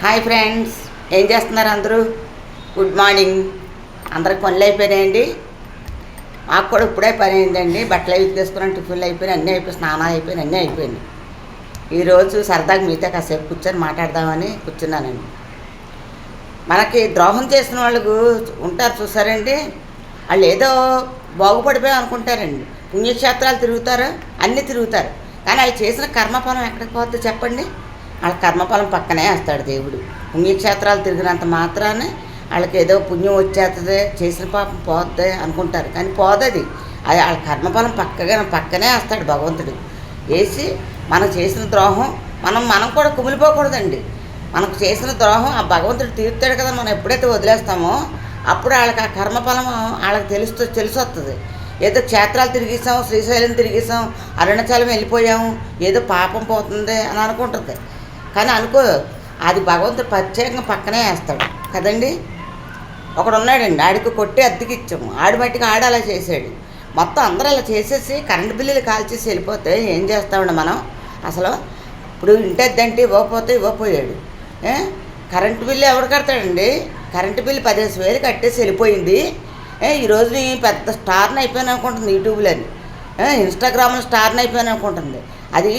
Hi friends, ఏం చేస్తున్నారు అందరూ? Good morning. అందరికి పనులు అయిపోయినాయండి. మాకు కూడా ఇప్పుడే పని అయిందండి. బట్టలు అవి తీసుకున్నాను, టిఫిన్లు అయిపోయినాయి, అన్నీ అయిపోయి, స్నానాలు అయిపోయినాయి, అన్నీ అయిపోయినాయి. ఈరోజు సరదాగా మీతో కాసేపు కూర్చొని మాట్లాడదామని కూర్చున్నానండి. మనకి ద్రోహం చేసిన వాళ్ళు ఉంటారు చూసారండి. వాళ్ళు ఏదో బాగుపడిపోయాం అనుకుంటారండి. పుణ్యక్షేత్రాలు తిరుగుతారు, అన్నీ తిరుగుతారు, కానీ వాళ్ళు చేసిన కర్మఫలం ఎక్కడికి పోతుందో చెప్పండి. వాళ్ళ కర్మఫలం పక్కనే వేస్తాడు దేవుడు. పుణ్యక్షేత్రాలు తిరిగినంత మాత్రాన్ని వాళ్ళకి ఏదో పుణ్యం వచ్చేస్తుంది, చేసిన పాపం పోద్ది అనుకుంటారు, కానీ పోదది. అది వాళ్ళ కర్మఫలం పక్కనే వేస్తాడు భగవంతుడు. వేసి మనకు చేసిన ద్రోహం మనం కూడా కుమిలిపోకూడదండి. మనకు చేసిన ద్రోహం ఆ భగవంతుడు తీరుతాడు కదా. మనం ఎప్పుడైతే వదిలేస్తామో అప్పుడు వాళ్ళకి ఆ కర్మఫలం వాళ్ళకి తెలిసి వస్తుంది. ఏదో క్షేత్రాలు తిరిగిస్తాం, శ్రీశైలం తిరిగిస్తాం, అరుణాచలం వెళ్ళిపోయాము, ఏదో పాపం పోతుంది అని అనుకుంటుంది, కానీ అనుకో, అది భగవంతుడు ప్రత్యేకంగా పక్కనే వేస్తాడు కదండి. ఒకడు ఉన్నాడండి, ఆడికి కొట్టి అద్దెకి ఇచ్చాము, ఆడి మట్టికి ఆడ అలా చేసాడు. మొత్తం అందరూ అలా చేసేసి కరెంటు బిల్లులు కాల్చేసి వెళ్ళిపోతే ఏం చేస్తామండి మనం? అసలు ఇప్పుడు ఇంటద్దంటే ఇవ్వపోయాడు. కరెంటు బిల్లు ఎవడు కడతాడండి? కరెంటు బిల్లు 15,000 కట్టేసి వెళ్ళిపోయింది. ఈరోజు నీ పెద్ద స్టార్ని అయిపోయాను అనుకుంటుంది యూట్యూబ్లోని, ఇన్స్టాగ్రామ్లో స్టార్ని అయిపోయాను అనుకుంటుంది. అది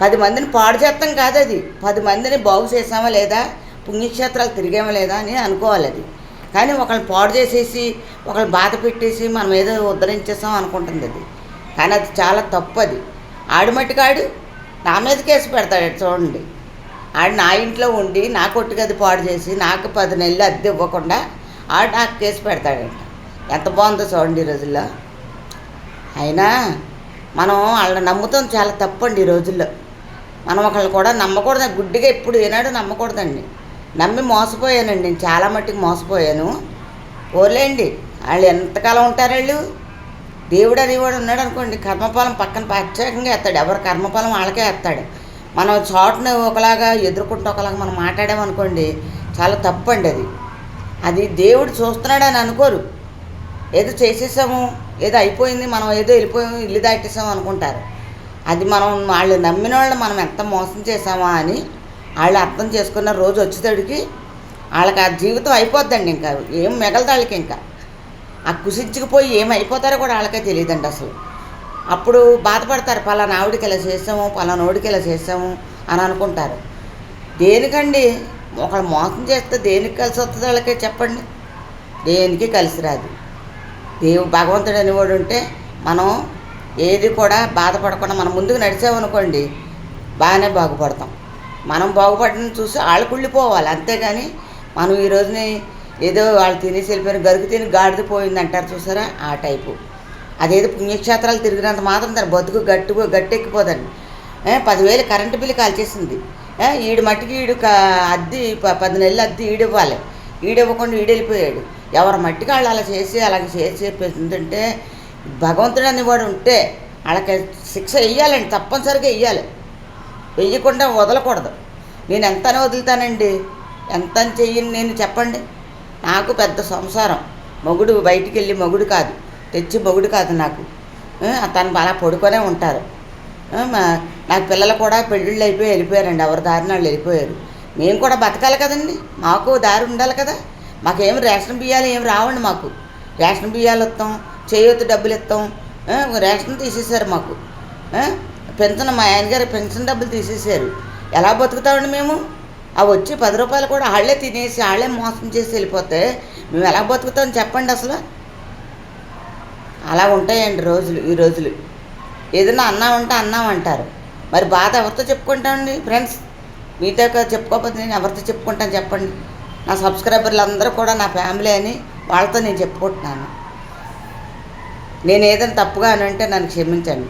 10 మందిని పాడు చేస్తాం కాదు, అది 10 మందిని బాగు చేసామా లేదా, పుణ్యక్షేత్రాలు తిరిగామా లేదా అని అనుకోవాలి. అది కానీ ఒకళ్ళని పాడు చేసేసి ఒకళ్ళని బాధ పెట్టేసి మనం ఏదో ఉద్ధరించేసాం అనుకుంటుంది అది, కానీ అది చాలా తప్పు. అది ఆడి మట్టికాడు నా మీద కేసు పెడతాడు. చూడండి, ఆడు నా ఇంట్లో ఉండి నా కొట్టుగది పాడు చేసి నాకు 10 నెలలు అద్దె ఇవ్వకుండా ఆడు నాకు కేసు పెడతాడంట. ఎంత బాగుందో చూడండి ఈ రోజుల్లో. అయినా మనం వాళ్ళని నమ్ముతాం, చాలా తప్పండి ఈ రోజుల్లో. మనం ఒకళ్ళు కూడా నమ్మకూడదు, గుడ్డిగా ఎప్పుడు ఏనాడు నమ్మకూడదండి. నమ్మి మోసపోయానండి, నేను చాలా మట్టుకు మోసపోయాను. ఓర్లేండి, వాళ్ళు ఎంతకాలం ఉంటారు వాళ్ళు? దేవుడు అనేవాడు ఉన్నాడు అనుకోండి, కర్మఫలం పక్కన ప్రత్యేకంగా ఎత్తాడు. ఎవరి కర్మఫలం వాళ్ళకే ఎత్తాడు. మనం చోటుని ఒకలాగా ఎదుర్కొంటూ ఒకలాగా మనం మాట్లాడామనుకోండి, చాలా తప్పండి అది. అది దేవుడు చూస్తున్నాడని అనుకోరు. ఏదో చేసేసాము, ఏదో అయిపోయింది, మనం ఏదో వెళ్ళిపోయాము, ఇల్లు దాటేసాము అనుకుంటారు. అది వాళ్ళు నమ్మిన వాళ్ళు మనం ఎంత మోసం చేసామా అని వాళ్ళు అర్థం చేసుకున్న రోజు వచ్చేటడికి వాళ్ళకి ఆ జీవితం అయిపోద్దండి. ఇంకా ఏం మిగలదు వాళ్ళకి. ఇంకా ఆ కుసించుకుపోయి ఏమైపోతారో కూడా వాళ్ళకే తెలియదండి అసలు. అప్పుడు బాధపడతారు, పలానా ఆవిడికి ఇలా చేసాము, పలానోడికి ఇలా చేసాము అని అనుకుంటారు. దేనికండి? ఒకళ్ళు మోసం చేస్తే దేనికి కలిసి వస్తుంది వాళ్ళకే చెప్పండి? దేనికి కలిసి రాదు. భగవంతుడు అనేవాడు ఉంటే మనం ఏది కూడా బాధపడకుండా మనం ముందుకు నడిచామనుకోండి, బాగానే బాగుపడతాం. మనం బాగుపడిన చూసి వాళ్ళు కుళ్ళిపోవాలి, అంతేగాని మనం ఈ రోజుని ఏదో వాళ్ళు తినేసి వెళ్ళిపోయిన గరుకు తిని గాడిద పోయింది అంటారు చూసారా, ఆ టైపు. అదేదో పుణ్యక్షేత్రాలు తిరిగినంత మాత్రం దాని బతుకు గట్టెక్కిపోదండి. 10,000 కరెంటు బిల్లు కాల్చేసింది. ఈడు మట్టికి అద్దె 10 నెలలు అద్దె ఈడివ్వాలి, ఈడివ్వకుండా ఈడెళ్ళిపోయాడు. ఎవరి మట్టికి వాళ్ళు అలా చేసి అలాగే చేసేందంటే భగవంతుడు అనేవాడు ఉంటే వాళ్ళకి శిక్ష వెయ్యాలండి, తప్పనిసరిగా వెయ్యాలి. వెయ్యకుండా వదలకూడదు. నేను ఎంతని వదులుతానండి? ఎంత చెయ్యను నేను చెప్పండి? నాకు పెద్ద సంసారం, మొగుడు బయటికి వెళ్ళి మొగుడు కాదు, తెచ్చి మొగుడు కాదు నాకు. తను అలా పడుకొనే ఉంటారు. నాకు పిల్లలు కూడా పెళ్ళిళ్ళు అయిపోయి వెళ్ళిపోయారండి, ఎవరి దారిని వాళ్ళు వెళ్ళిపోయారు. మేము కూడా బతకాలి కదండి, మాకు దారి ఉండాలి కదా. మాకేం రేషన్ బియ్యాలు ఏమి రావండి. మాకు రేషన్ బియ్యాలు ఇస్తాం, చేయొద్దు డబ్బులు ఇస్తాం, రేషన్ తీసేశారు మాకు. పెన్షన్, మా ఆయనగారు పెన్షన్ డబ్బులు తీసేశారు. ఎలా బతుకుతామండి మేము? అవి వచ్చి 10 రూపాయలు కూడా వాళ్ళే తినేసి వాళ్ళే మోసం చేసి వెళ్ళిపోతే మేము ఎలా బతుకుతాం చెప్పండి అసలు? అలా ఉంటాయండి రోజులు. ఈ రోజులు ఏదైనా అన్నామంటే అన్నామంటారు. మరి బాధ ఎవరితో చెప్పుకుంటామండి ఫ్రెండ్స్? మీతో చెప్పుకోకపోతే నేను ఎవరితో చెప్పుకుంటాను చెప్పండి? నా సబ్స్క్రైబర్లు అందరూ కూడా నా ఫ్యామిలీ అని వాళ్ళతో నేను చెప్పుకుంటున్నాను. నేను ఏదైనా తప్పుగా అని అంటే నన్ను క్షమించండి.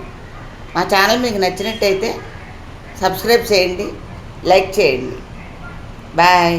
మా ఛానల్ మీకు నచ్చినట్టయితే సబ్స్క్రైబ్ చేయండి, లైక్ చేయండి. బాయ్.